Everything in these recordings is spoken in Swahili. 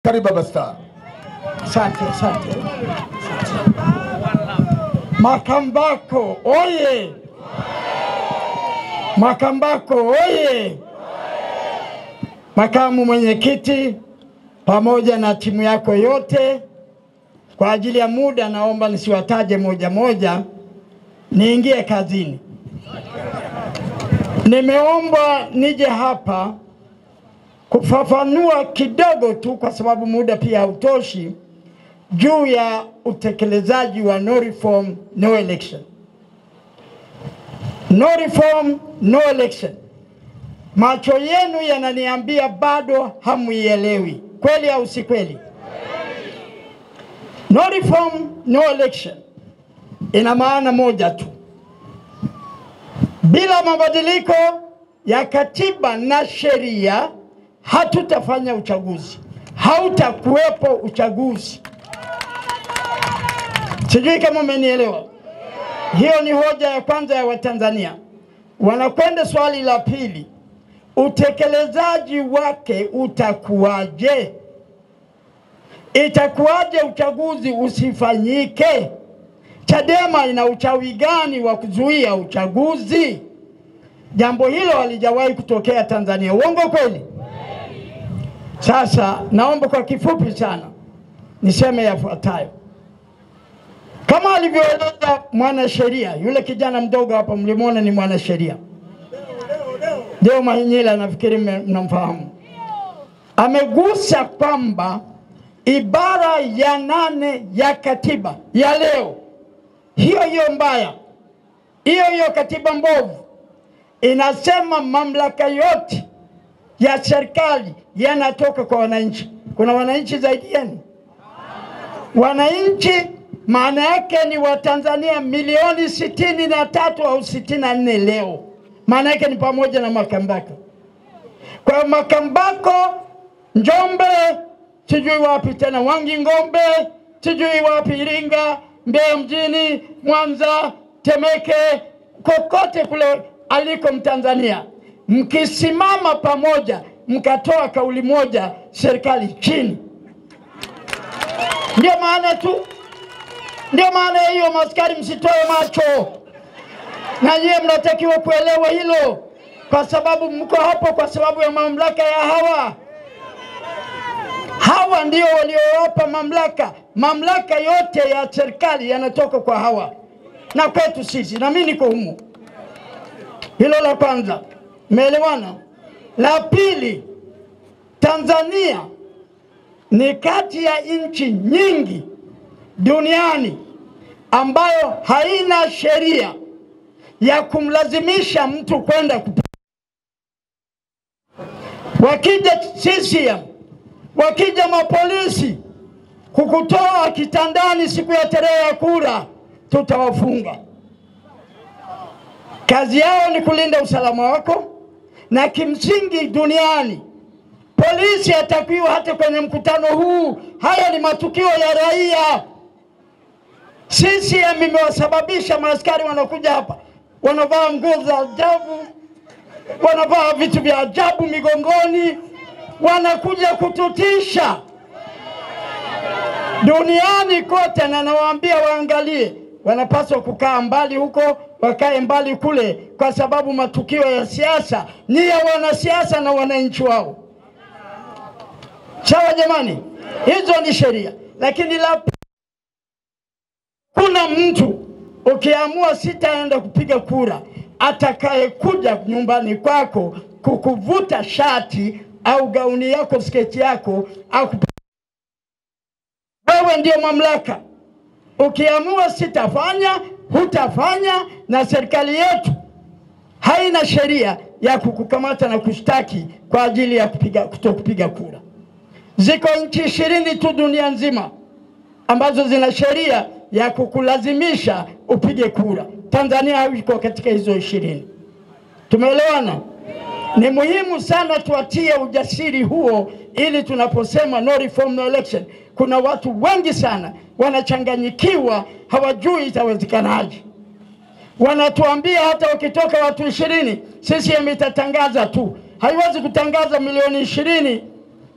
Karibu Baba Star. Asante. Makambako oye! Makambako oye! Makamu mwenyekiti pamoja na timu yako yote, kwa ajili ya muda naomba nisiwataje moja moja, niingie kazini. Nimeomba nije hapa kufafanua kidogo tu, kwa sababu muda pia hautoshi, juu ya utekelezaji wa no reform no election. No reform no election. Macho yenu yananiambia bado hamuielewi. Kweli au si kweli? No reform no election ina maana moja tu: bila mabadiliko ya katiba na sheria hatutafanya uchaguzi, hautakuwepo uchaguzi. Sijui kama mmenielewa. Hiyo ni hoja ya kwanza ya Watanzania. Wanakwenda swali la pili: utekelezaji wake utakuwaje? Itakuwaje uchaguzi usifanyike? Chadema ina uchawi gani wa kuzuia uchaguzi? Jambo hilo halijawahi kutokea Tanzania. Uongo kweli? Sasa naomba kwa kifupi sana niseme yafuatayo. Kama alivyoeleza mwanasheria yule kijana mdogo hapa, mlimuona ni mwanasheria Deo Mahinyila, nafikiri mnamfahamu. Amegusa kwamba ibara ya 8 ya katiba ya leo, hiyo mbaya, hiyo katiba mbovu, inasema mamlaka yote ya serikali yanatoka kwa wananchi. Kuna wananchi zaidi yenu? Wananchi maana yake ni Watanzania milioni 63 au 64 leo. Maana yake ni pamoja na Makambako. Kwa Makambako, Njombe, sijui wapi tena, Wanging'ombe, sijui wapi, Iringa, Mbeya mjini, Mwanza, Temeke, kokote kule aliko Mtanzania, mkisimama pamoja mkatoa kauli moja, serikali chini. Ndio maana tu, ndio maana hiyo. Maskari msitoe macho, na nyie mnatakiwa kuelewa hilo, kwa sababu mko hapo kwa sababu ya mamlaka ya hawa ndio waliowapa mamlaka. Mamlaka yote ya serikali yanatoka kwa hawa na kwetu sisi, na mimi niko humo. Hilo la kwanza, umeelewana? La pili, Tanzania ni kati ya nchi nyingi duniani ambayo haina sheria ya kumlazimisha mtu kwenda kupiga. Wakija CCM, wakija mapolisi kukutoa kitandani siku ya tarehe ya kura, tutawafunga. Kazi yao ni kulinda usalama wako, na kimsingi duniani polisi hatakiwa hata kwenye mkutano huu. Haya ni matukio ya raia. CCM imewasababisha maaskari wanakuja hapa, wanavaa nguo za ajabu, wanavaa vitu vya ajabu migongoni, wanakuja kututisha duniani kote. Na nawaambia waangalie, wanapaswa kukaa mbali huko, wakae mbali kule, kwa sababu matukio ya siasa ni ya wanasiasa na wananchi wao. Sawa jamani? Hizo ni sheria. Lakini kuna mtu ukiamua sitaenda kupiga kura, atakaye kuja nyumbani kwako kukuvuta shati au gauni yako, sketi yako, wewe ndio mamlaka. Ukiamua sitafanya, hutafanya, na serikali yetu haina sheria ya kukukamata na kushtaki kwa ajili ya kutokupiga kura. Ziko nchi 20 tu dunia nzima ambazo zina sheria ya kukulazimisha upige kura. Tanzania haiko katika hizo 20. Tumeelewana? Ni muhimu sana tuatie ujasiri huo, ili tunaposema no reform no election, kuna watu wengi sana wanachanganyikiwa, hawajui itawezekanaje. Wanatuambia hata wakitoka watu 20, CCM itatangaza tu. Haiwezi kutangaza milioni 20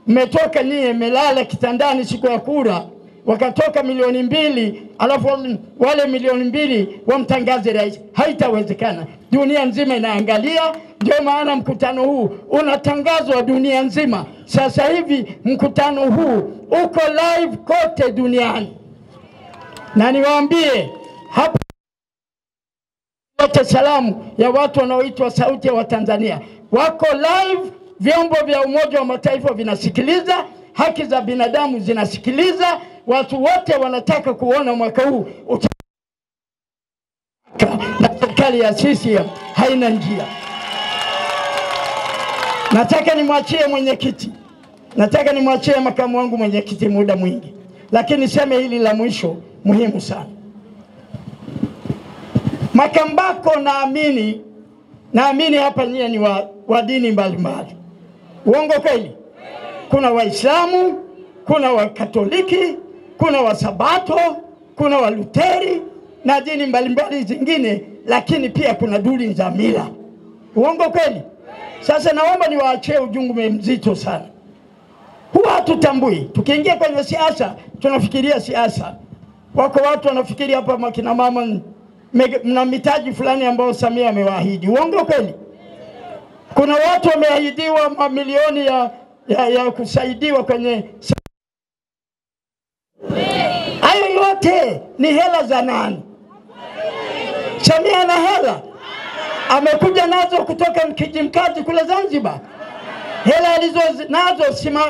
mmetoka nyie melala kitandani siku ya kura, wakatoka 2,000,000, alafu wale 2,000,000 wamtangaze rais. Haitawezekana. Dunia nzima inaangalia. Ndio maana mkutano huu unatangazwa dunia nzima. Sasa hivi mkutano huu uko live kote duniani. Na niwaambie hapa wote, salamu ya watu wanaoitwa sauti ya Watanzania wako live. Vyombo vya Umoja wa Mataifa vinasikiliza, haki za binadamu zinasikiliza. Watu wote wanataka kuona mwaka huu na serikali ya CCM haina njia. Nataka nimwachie mwenyekiti, nataka nimwachie makamu wangu mwenyekiti muda mwingi, lakini sema hili la mwisho muhimu sana. Makambako naamini hapa nyie ni wa dini mbalimbali. Uongo kweli? Kuna Waislamu, kuna Wakatoliki, kuna Wasabato, kuna Waluteri na dini mbalimbali zingine, lakini pia kuna dini za mila. Uongo kweli? Sasa naomba niwaachie ujumbe mzito sana. Huwa hatutambui. Tukiingia kwenye siasa, tunafikiria siasa. Wako watu wanafikiri hapa makina mama mna mitaji fulani ambao Samia amewaahidi. Uongo kweli? Kuna watu wameahidiwa mamilioni ya kusaidiwa kwenye. Hayo yote ni hela za nani? Samia na hela amekuja nazo kutoka Kijimkazi kule Zanzibar. Hela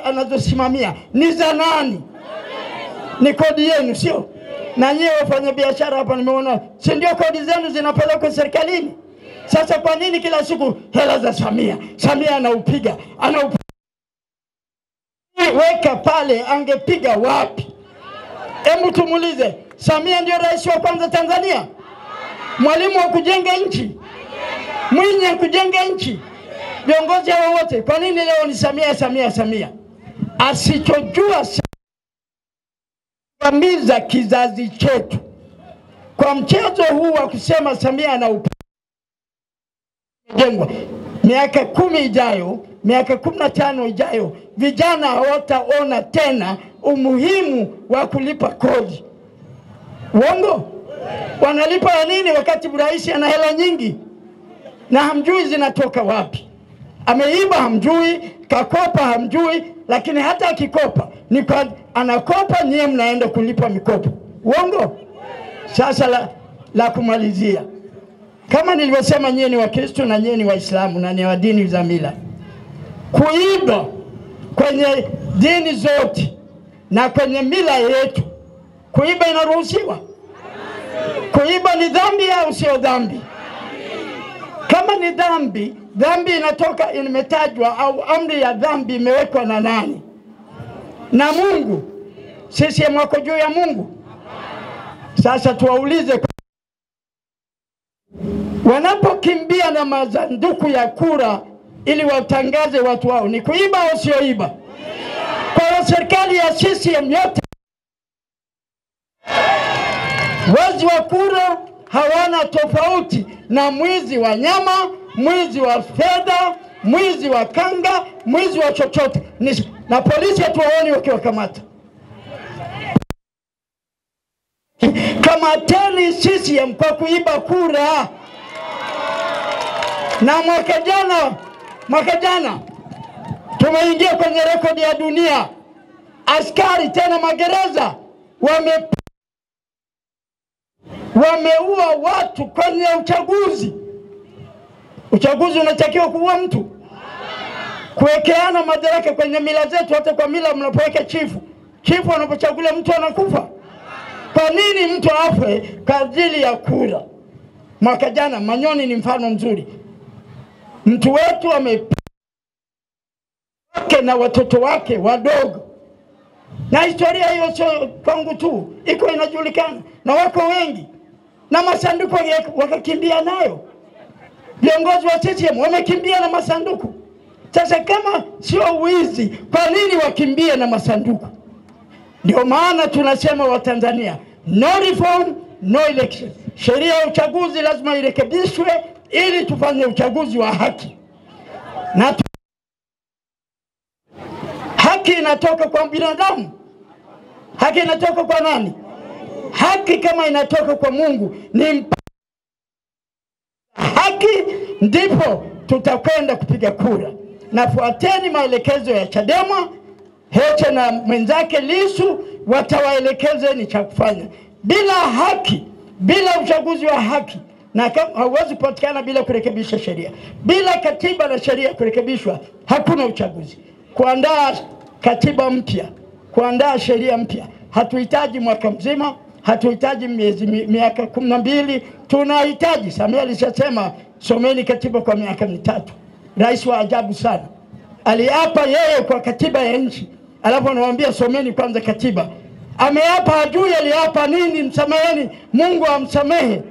anazosimamia ni za nani? Ni kodi yenu, sio? Na nyie wafanya biashara hapa nimeona, si ndio kodi zenu zinapelekwa serikalini? Sasa kwa nini kila siku hela za Samia? Samia anaupiga. Weka pale, angepiga wapi? Hebu tumulize, Samia ndio rais wa kwanza Tanzania? Mwalimu wa kujenga nchi? Mwinyi wa kujenga nchi? Viongozi hao wote, kwa nini leo ni Samia? Asichojua kamiza kizazi chetu kwa mchezo huu wa kusema Samia anaupiga. Miaka 10 ijayo, miaka 15 ijayo, vijana hawataona tena umuhimu wa kulipa kodi. Uongo? Wanalipa ya nini wakati rais ana hela nyingi na hamjui zinatoka wapi? Ameiba hamjui, kakopa hamjui, lakini hata akikopa ni kwa anakopa, nyie mnaenda kulipa mikopo. Uongo? Sasa la kumalizia, kama nilivyosema, nyie ni Wakristo na nyie ni Waislamu na ni wa dini za mila. Kuiba kwenye dini zote na kwenye mila yetu, kuiba inaruhusiwa? Kuiba ni dhambi au sio dhambi? Kama ni dhambi, dhambi inatoka imetajwa, au amri ya dhambi imewekwa na nani? Na Mungu. Sisi mwako juu ya Mungu. Sasa tuwaulize, wanapokimbia na masanduku ya kura ili watangaze watu wao, ni kuiba au sio iba? Kwa serikali ya CCM yote, wazi wa kura hawana tofauti na mwizi wa nyama, mwizi wa fedha, mwizi wa kanga, mwizi wa chochote. Na polisi hatuwaoni wakiwakamata. Kamateni CCM kwa kuiba kura. Na mwaka jana tumeingia kwenye rekodi ya dunia. Askari tena magereza wameua watu kwenye uchaguzi. Uchaguzi unatakiwa kuua mtu? Kuwekeana madaraka kwenye mila zetu, hata kwa mila mnapoweka chifu anapochagulia mtu anakufa. Kwa nini mtu afe kwa ajili ya kura? Mwaka jana Manyoni ni mfano mzuri. Mtu wetu amepake na watoto wake wadogo. Na historia hiyo sio kwangu tu, iko inajulikana na wako wengi. Na masanduku wakakimbia nayo. Viongozi wa CCM wamekimbia na masanduku. Sasa kama sio wizi, kwa nini wakimbie na masanduku? Ndio maana tunasema Watanzania, no reform, no election. Sheria ya uchaguzi lazima irekebishwe ili tufanye uchaguzi wa haki. Na haki Haki inatoka kwa binadamu? Haki inatoka kwa nani? Haki kama inatoka kwa Mungu ni haki, ndipo tutakwenda kupiga kura. Nafuateni maelekezo ya Chadema. Heche na mwenzake Lissu watawaelekezeni cha kufanya. Bila haki, bila uchaguzi wa haki, na kama hauwezi kupatikana bila kurekebisha sheria. Bila katiba na sheria kurekebishwa, hakuna uchaguzi. Kuandaa katiba mpya, kuandaa sheria mpya, hatuhitaji mwaka mzima, hatuhitaji miaka 12. Tunahitaji, Samia alishasema someni katiba kwa miaka 3. Rais wa ajabu sana. Aliapa yeye kwa katiba ya nchi, alafu anawaambia someni kwanza katiba. Ameapa hajui aliapa nini. Msameheni, Mungu amsamehe.